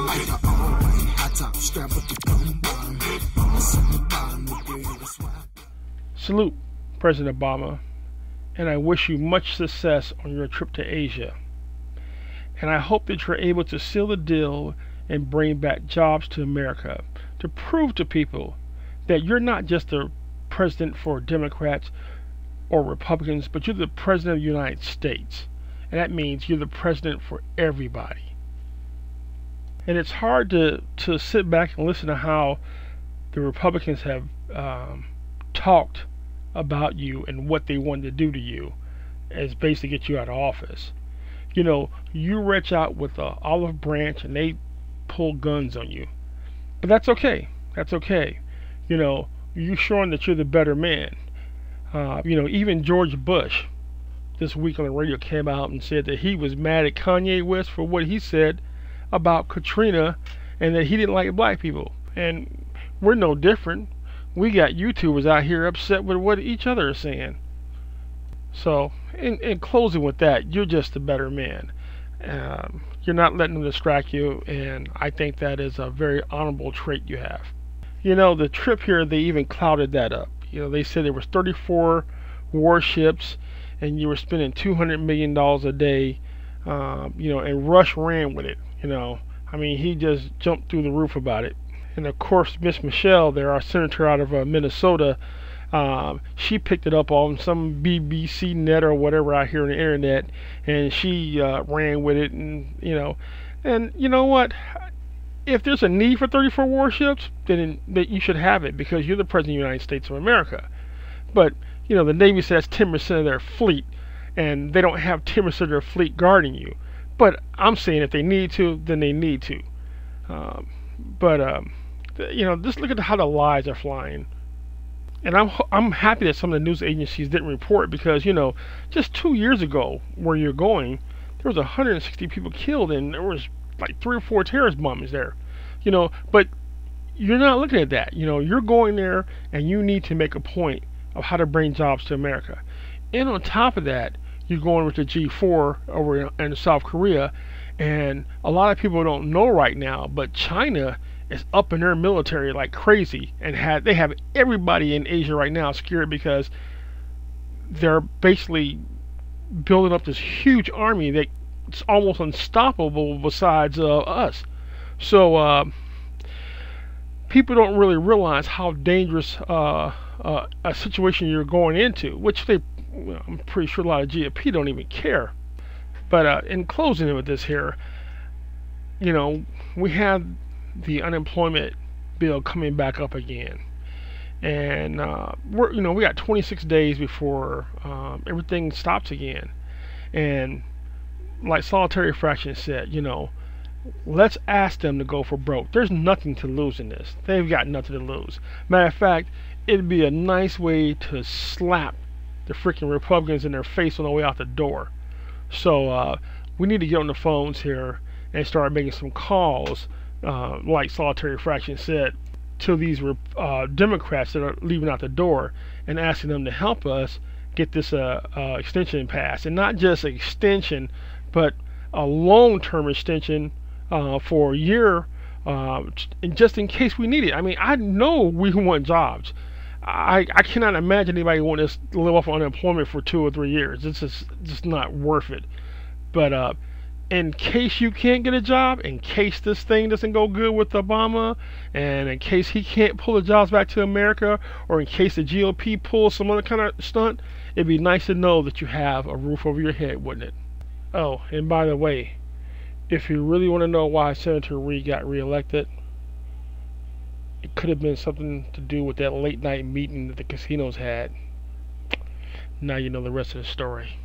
like the all-white high top strap with the bum bottom. Salute, President Obama, and I wish you much success on your trip to Asia. And I hope that you're able to seal the deal and bring back jobs to America to prove to people that you're not just the president for Democrats or Republicans, but you're the president of the United States. And that means you're the president for everybody. And it's hard to sit back and listen to how the Republicans have talked about you and what they wanted to do to you as basically get you out of office. You know, you reach out with an olive branch and they pull guns on you. But that's okay. That's okay. You know, you're showing that you're the better man. You know, even George Bush this week on the radio came out and said that he was mad at Kanye West for what he said about Katrina and that he didn't like black people. And we're no different. We got YouTubers out here upset with what each other is saying. So, in closing with that, you're just a better man. You're not letting them distract you, and I think that is a very honorable trait you have. You know, the trip here, they even clouded that up. You know, they said there was 34 warships, and you were spending $200 million a day. You know, and Rush ran with it. You know, I mean, he just jumped through the roof about it. And of course, Miss Michele, there, our senator out of Minnesota, she picked it up on some BBC net or whatever out here on the internet, and she ran with it. And you know what? If there's a need for 34 warships, then you should have it because you're the president of the United States of America. But you know, the Navy says 10% of their fleet, and they don't have 10% of their fleet guarding you. But I'm saying if they need to, then they need to. You know, just look at how the lies are flying. And I'm happy that some of the news agencies didn't report because, you know, just 2 years ago where you're going, there was 160 people killed and there was like 3 or 4 terrorist bombings there. You know, but you're not looking at that. You know, you're going there and you need to make a point of how to bring jobs to America. And on top of that, you're going with the G4 over in South Korea. And a lot of people don't know right now, but China is up in their military like crazy, and they have everybody in Asia right now scared because they're basically building up this huge army that's almost unstoppable besides us. So people don't really realize how dangerous a situation you're going into, which I'm pretty sure a lot of GOP don't even care. But in closing with this here, you know, we have the unemployment bill coming back up again, and we got 26 days before everything stops again. And like Solitary Fraction said, you know, let's ask them to go for broke. There's nothing to lose in this. They've got nothing to lose. Matter of fact, it'd be a nice way to slap the freaking Republicans in their face on the way out the door. So we need to get on the phones here and start making some calls, like Solitary Fraction said, to these Democrats that are leaving out the door and asking them to help us get this extension passed. And not just extension, but a long-term extension for a year, and just in case we need it. I mean, I know we want jobs. I cannot imagine anybody wanting to live off unemployment for 2 or 3 years. It's just not worth it. But in case you can't get a job, in case this thing doesn't go good with Obama, and in case he can't pull the jobs back to America, or in case the GOP pulls some other kind of stunt, it'd be nice to know that you have a roof over your head, wouldn't it? Oh, and by the way, if you really want to know why Senator Reid got reelected, it could have been something to do with that late night meeting that the casinos had. Now you know the rest of the story.